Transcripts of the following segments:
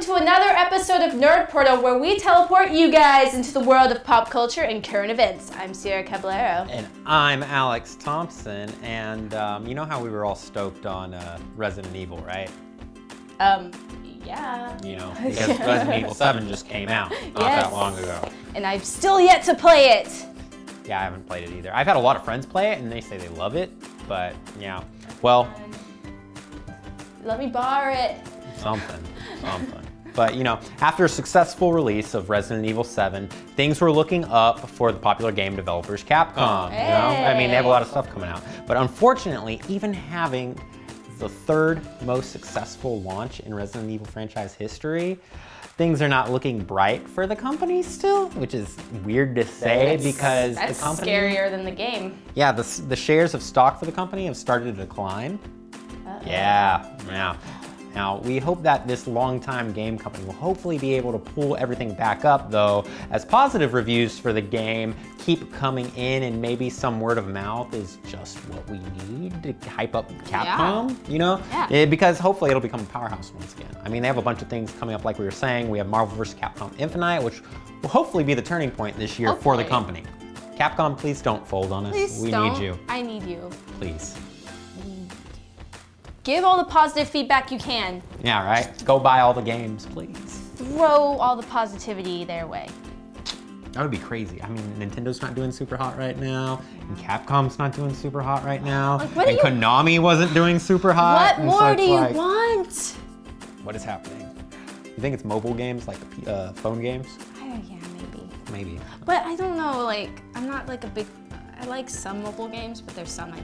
welcome to another episode of Nerd Portal, where we teleport you guys into the world of pop culture and current events. I'm Sierra Caballero. And I'm Alex Thompson, and you know how we were all stoked on Resident Evil, right? Yeah. You know, because Resident Evil 7 just came out not that long ago. And I've still yet to play it. Yeah, I haven't played it either. I've had a lot of friends play it, and they say they love it, but yeah. Well, let me borrow it. Something. But you know, after a successful release of Resident Evil 7, things were looking up for the popular game developers Capcom. Hey. You know, I mean, they have a lot of stuff coming out. But unfortunately, even having the third most successful launch in Resident Evil franchise history, things are not looking bright for the company still, which is weird to say because that's the company, scarier than the game. Yeah, the shares of stock for the company have started to decline. Yeah. Now, we hope that this longtime game company will hopefully be able to pull everything back up, though, as positive reviews for the game keep coming in, and maybe some word of mouth is just what we need to hype up Capcom, you know? Yeah. Because hopefully it'll become a powerhouse once again. I mean, they have a bunch of things coming up like we were saying. We have Marvel vs. Capcom Infinite, which will hopefully be the turning point this year for the company. Capcom, please don't fold on us. Please we don't. need you. I need you. Please. Give all the positive feedback you can. Yeah, right? Go buy all the games, please. Throw all the positivity their way. That would be crazy. I mean, Nintendo's not doing super hot right now, and Capcom's not doing super hot right now, and Konami wasn't doing super hot. What more do you want? What is happening? You think it's mobile games, like phone games? Yeah, maybe. Maybe. But I don't know, like, I'm not like a big, I like some mobile games, but there's some I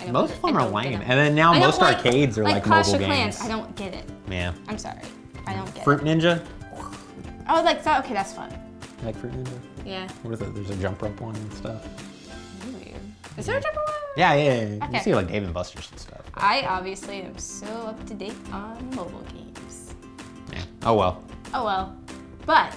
don't most of them are lame, and then now most arcades are like Clash mobile of games. Clans. I don't get it. Yeah. I'm sorry. I don't get Fruit it. Ninja? Oh, like that? Okay, that's fun. You like Fruit Ninja? Yeah. What is it? There's a jump rope one and stuff. Weird. Is there a jump rope one? Yeah. Okay. You see like Dave and Buster's and stuff. I obviously am so up to date on mobile games. Yeah. Oh well. Oh well. But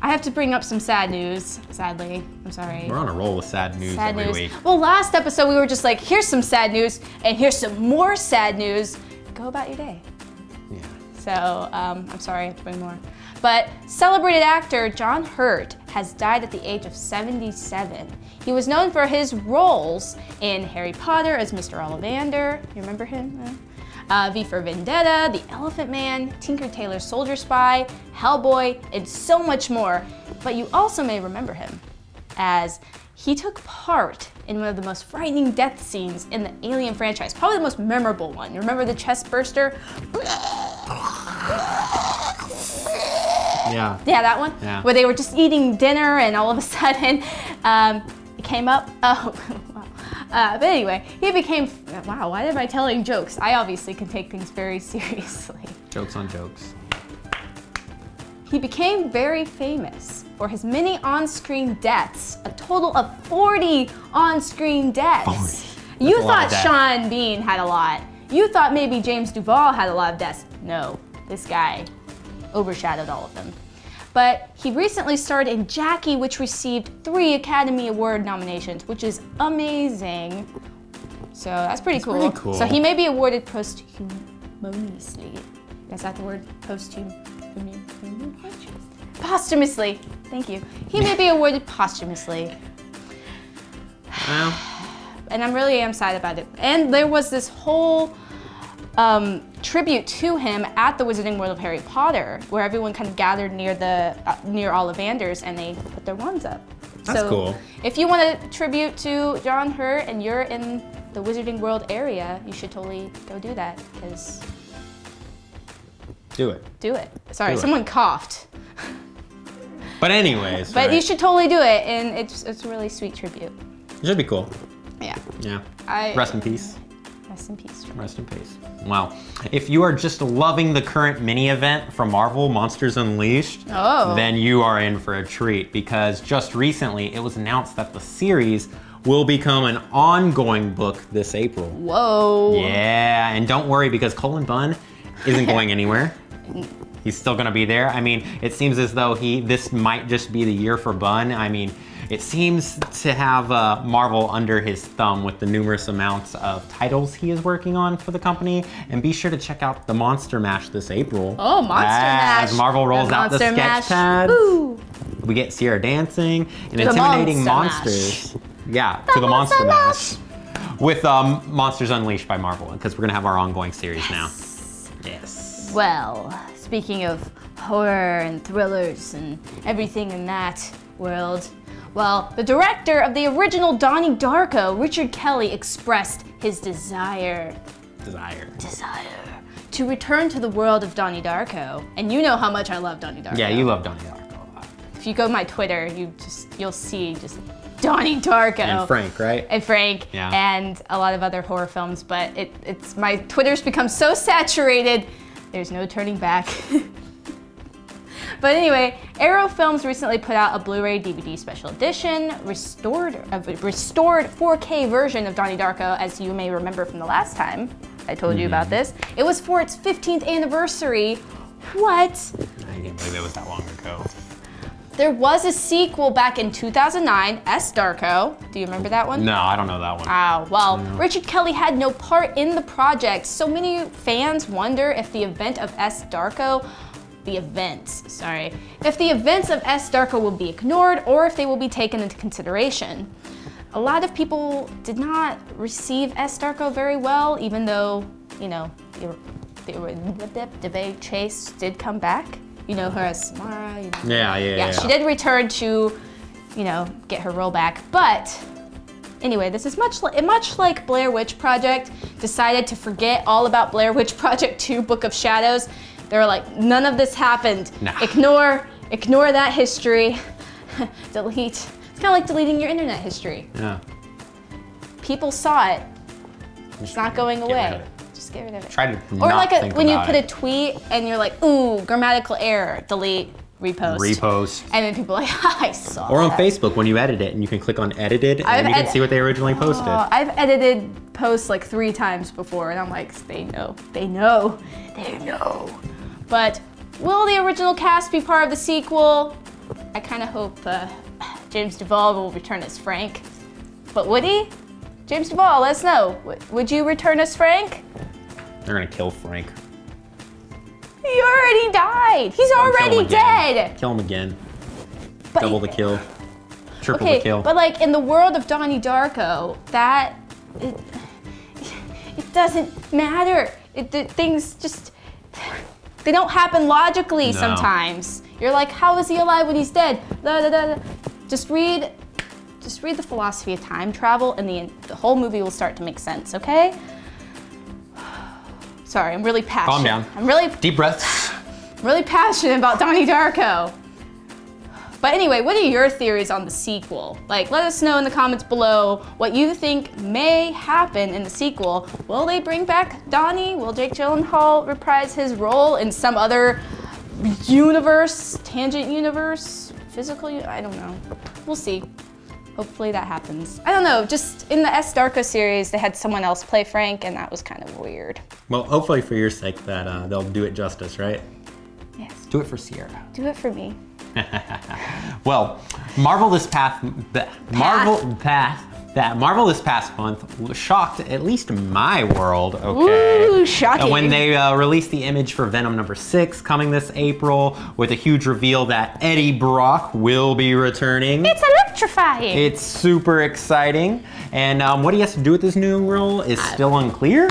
I have to bring up some sad news, sadly. I'm sorry. We're on a roll with sad news every week. Well, last episode we were just like, here's some sad news, and here's some more sad news. Go about your day. Yeah. So, I'm sorry, I have to bring more. But celebrated actor John Hurt has died at the age of 77. He was known for his roles in Harry Potter as Mr. Ollivander. You remember him? V for Vendetta, The Elephant Man, Tinker Tailor Soldier Spy, Hellboy, and so much more. But you also may remember him as he took part in one of the most frightening death scenes in the Alien franchise, probably the most memorable one. You remember the chest burster? Yeah. Yeah, that one? Yeah. Where they were just eating dinner and all of a sudden it came up. Oh, wow. But anyway, he became, wow, why am I telling jokes? I obviously can take things very seriously. Jokes on jokes. He became very famous for his many on-screen deaths, a total of 40 on-screen deaths. 40. You thought Sean Bean had a lot. You thought maybe James Duvall had a lot of deaths. No, this guy overshadowed all of them. But he recently starred in Jackie, which received 3 Academy Award nominations, which is amazing. So that's pretty cool. Pretty cool. So he may be awarded posthumously. Is that the word? Posthumously. Thank you. He may be awarded posthumously. Well. And I really am sad about it. And there was this whole tribute to him at the Wizarding World of Harry Potter, where everyone kind of gathered near near Ollivander's and they put their wands up. That's cool. If you want a tribute to John Hurt and you're in the Wizarding World area, you should totally go do that, because do it. Do it. Sorry, someone coughed. But anyways. But you should totally do it, and it's a really sweet tribute. It should be cool. Yeah. Yeah. Rest in peace. Rest in peace. Rest in peace. Wow. If you are just loving the current mini event from Marvel, Monsters Unleashed, then you are in for a treat, because just recently it was announced that the series will become an ongoing book this April. Whoa. Yeah, and don't worry, because Cullen Bunn isn't going anywhere. He's still gonna be there. I mean, it seems as though this might just be the year for Bunn. I mean, it seems to have Marvel under his thumb with the numerous amounts of titles he is working on for the company. And be sure to check out the Monster Mash this April. Oh, Monster Mash. As Marvel rolls out the sketch pads. Woo. We get Sierra dancing and intimidating monsters. Yeah, to the Monster Mash. With Monsters Unleashed by Marvel, because we're gonna have our ongoing series now. Yes. Well, speaking of horror and thrillers and everything in that world, well, the director of the original Donnie Darko, Richard Kelly, expressed his desire to return to the world of Donnie Darko. And you know how much I love Donnie Darko. Yeah, you love Donnie Darko a lot. If you go to my Twitter, you'll see just Donnie Darko. And Frank, right? And Frank, yeah. And a lot of other horror films, but it's my Twitter's become so saturated, there's no turning back. But anyway, Arrow Films recently put out a Blu-ray DVD special edition, restored 4K version of Donnie Darko, as you may remember from the last time I told you about this. It was for its 15th anniversary. What? I can't believe it was that long ago. There was a sequel back in 2009, S. Darko. Do you remember that one? No, I don't know that one. Oh, well, No. Richard Kelly had no part in the project. So many fans wonder if the event of S. Darko, if the events of S. Darko will be ignored or if they will be taken into consideration. A lot of people did not receive S. Darko very well, even though, you know, the Chase did come back. You know her as Samara. You know. Yeah. She did return to, you know, get her role back. But anyway, this is much like Blair Witch Project decided to forget all about Blair Witch Project 2 Book of Shadows. They were like, none of this happened. Nah. Ignore that history. Delete. It's kind of like deleting your internet history. Yeah. People saw it. It's not going away. Get rid of it. Just get rid of it. Try to Or not like think when you about put it. a tweet and you're like, ooh, grammatical error, delete, repost. Repost. And then people are like, I saw Or on that. Facebook when you edit it and you can click on edited and you can see what they originally posted. I've edited posts like 3 times before and I'm like, they know. But will the original cast be part of the sequel? I kind of hope James Duvall will return as Frank. But would he? James Duvall, let us know. Would you return as Frank? They're gonna kill Frank. He already died. He's already dead. Kill him again. But Double the kill. Triple okay, the kill. but like in the world of Donnie Darko, it doesn't matter. Things just, they don't happen logically sometimes. You're like, how is he alive when he's dead? Just read the philosophy of time travel and the whole movie will start to make sense, okay? Sorry, I'm really passionate. Calm down. Deep breaths. I'm really passionate about Donnie Darko. But anyway, what are your theories on the sequel? Like, let us know in the comments below what you think may happen in the sequel. Will they bring back Donnie? Will Jake Gyllenhaal reprise his role in some other universe, tangent universe, physical, I don't know. We'll see. Hopefully that happens. I don't know, just in the S. Darko series, they had someone else play Frank, and that was kind of weird. Well, hopefully for your sake that they'll do it justice, right? Yes. Do it for Sierra. Do it for me. Well, Marvel this past month shocked at least my world, okay? Ooh, shocking. When they released the image for Venom #6 coming this April with a huge reveal that Eddie Brock will be returning. It's electrifying. It's super exciting. And what he has to do with this new role is still unclear.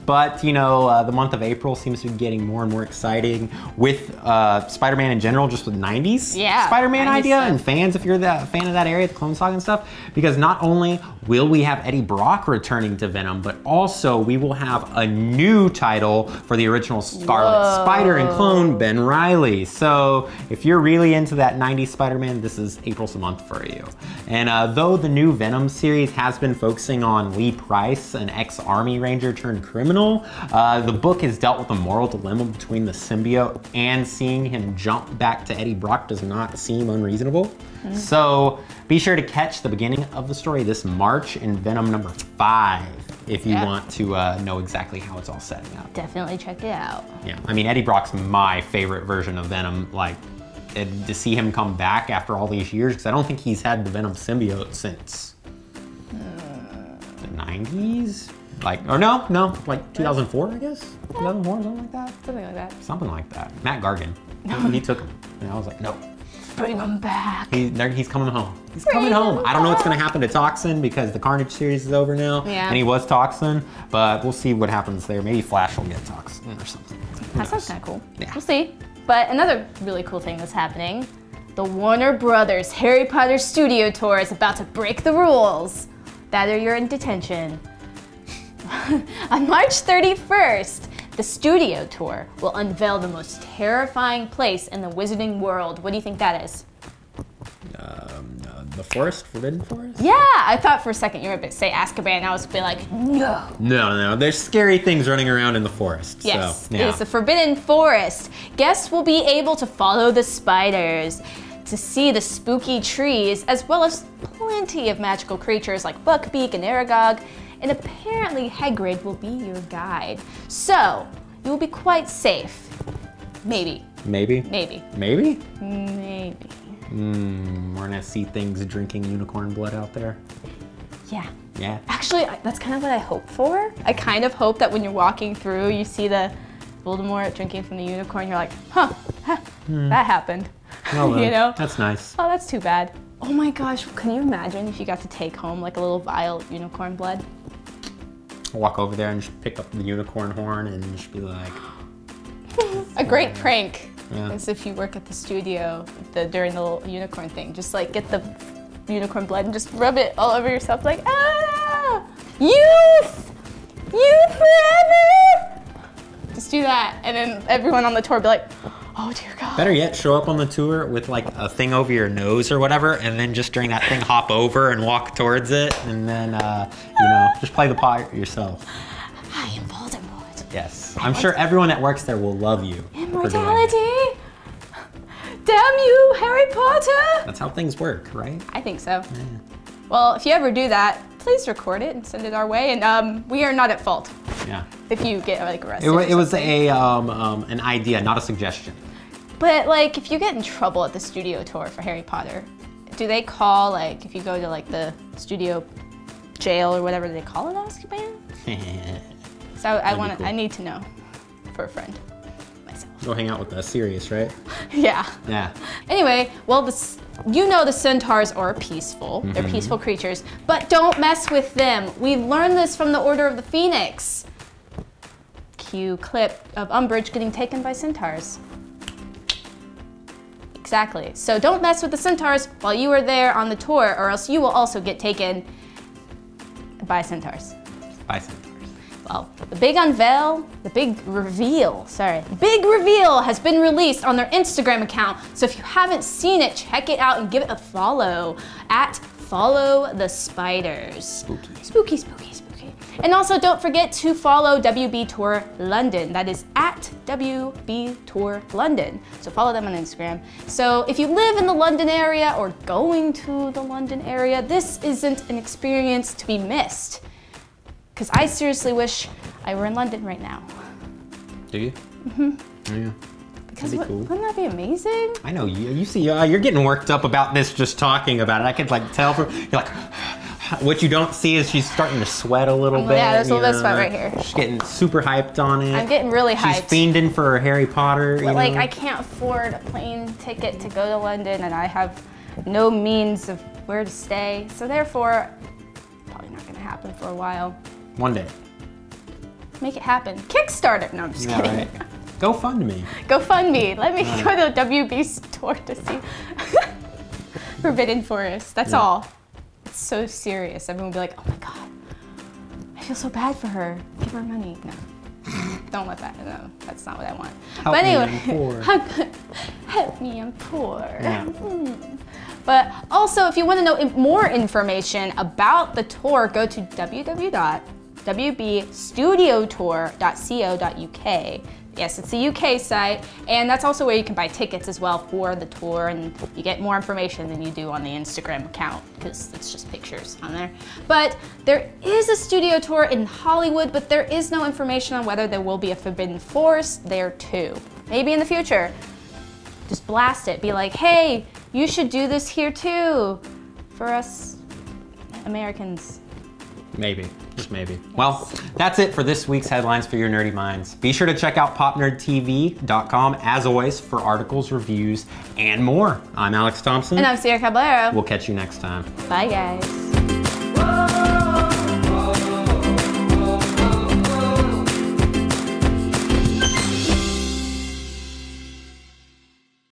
But, you know, the month of April seems to be getting more and more exciting with Spider-Man in general, just with 90s Spider-Man 90s idea stuff. and fans, if you're the fan of that area, the Clone Saga and stuff. Because not only will we have Eddie Brock returning to Venom, but also we will have a new title for the original Scarlet Spider and clone, Ben Reilly. So if you're really into that 90s Spider-Man, this is April's month for you. And though the new Venom series has been focusing on Lee Price, an ex-Army Ranger turned criminal, the book has dealt with a moral dilemma between the symbiote, and seeing him jump back to Eddie Brock does not seem unreasonable. So be sure to catch the beginning of the story this March in Venom #5 if you want to know exactly how it's all setting up. Definitely check it out. Yeah, I mean, Eddie Brock's my favorite version of Venom, like, And to see him come back after all these years, because I don't think he's had the Venom symbiote since the 90s? Like, or no, like 2004, I guess? 2004, something like that? Something like that. Something like that. Matt Gargan. He took him. And I was like, no. Bring him back. He's coming home. He's coming home. I don't know what's going to happen to Toxin because the Carnage series is over now. Yeah. And he was Toxin, but we'll see what happens there. Maybe Flash will get Toxin or something. That sounds kind of cool. Yeah. We'll see. But another really cool thing that's happening, the Warner Brothers Harry Potter Studio Tour is about to break the rules. That or you're in detention. On March 31st, the Studio Tour will unveil the most terrifying place in the wizarding world. What do you think that is? The forest? Forbidden Forest? Yeah, I thought for a second you were going to say Azkaban, and I was be like, no. No. There's scary things running around in the forest. Yes, so, yeah. It's the Forbidden Forest. Guests will be able to follow the spiders, to see the spooky trees, as well as plenty of magical creatures like Buckbeak and Aragog, and apparently Hagrid will be your guide. So, you will be quite safe. Maybe. Maybe? Maybe. Maybe? Maybe. We're gonna see things drinking unicorn blood out there. Yeah. Yeah. Actually, that's kind of what I hope for. I kind of hope that when you're walking through, you see the Voldemort drinking from the unicorn, you're like, huh, that happened. Well, you know? That's nice. Oh, that's too bad. Oh my gosh, can you imagine if you got to take home like a little vial of unicorn blood? Walk over there and just pick up the unicorn horn and just be like... A great prank Yeah. is if you work at the studio during the little unicorn thing. Just like get the unicorn blood and just rub it all over yourself like, ah! Youth! Youth forever! Just do that and then everyone on the tour will be like, oh dear God. Better yet, show up on the tour with like a thing over your nose or whatever, and then just during that thing hop over and walk towards it, and then, you know, just play the part yourself. I am Voldemort. Yes. I'm sure everyone that works there will love you. Immortality! Damn you, Harry Potter! That's how things work, right? I think so. Yeah. Well, if you ever do that, please record it and send it our way, and we are not at fault Yeah. if you get like arrested. It was an idea, not a suggestion. But like, if you get in trouble at the studio tour for Harry Potter, do they call, like, if you go to like the studio jail or whatever, do they call it Azkaban? So I need to know for a friend myself. Go hang out with us, Sirius, right? Yeah. Yeah. Anyway, well, you know the centaurs are peaceful. They're peaceful creatures, but don't mess with them. We learned this from the Order of the Phoenix. Cue clip of Umbridge getting taken by centaurs. Exactly. So don't mess with the centaurs while you are there on the tour, or else you will also get taken by centaurs. By centaurs. Well, the big reveal has been released on their Instagram account. So if you haven't seen it, check it out and give it a follow at Follow the Spiders. Spooky. Spooky, spooky, spooky. And also don't forget to follow WB Tour London. That is at WB Tour London. So follow them on Instagram. So if you live in the London area or going to the London area, this isn't an experience to be missed. Because I seriously wish I were in London right now. Do you? Yeah. Because That'd be cool. Wouldn't that be amazing? I know, you see, you're getting worked up about this just talking about it. I could like tell from, you're like, what you don't see is she's starting to sweat a little bit. Yeah, there's a little bit of sweat right here. She's getting super hyped on it. I'm getting really hyped. She's fiending for Harry Potter. But like, I can't afford a plane ticket to go to London, and I have no means of where to stay. So therefore, probably not gonna happen for a while. One day. Make it happen. Kickstarter. No, I'm just kidding. Right. Go fund me. Go fund me. Let me go to the WB store to see Forbidden Forest. That's all. It's so serious. Everyone will be like, oh my God, I feel so bad for her. Give her money. No. Don't let that. No, that's not what I want. Help but anyway, me, I'm poor. Help me, I'm poor. Yeah. But also, if you want to know more information about the tour, go to www.wbstudiotour.co.uk. Yes, it's the UK site, and that's also where you can buy tickets as well for the tour, and you get more information than you do on the Instagram account, because it's just pictures on there. But there is a studio tour in Hollywood, but there is no information on whether there will be a Forbidden Forest there too. Maybe in the future. Just blast it. Be like, hey, you should do this here too. For us Americans. Maybe, just maybe. Well, that's it for this week's Headlines for Your Nerdy Minds. Be sure to check out popnerdtv.com as always for articles, reviews, and more. I'm Alex Thompson. And I'm Sierra Caballero. We'll catch you next time. Bye, guys.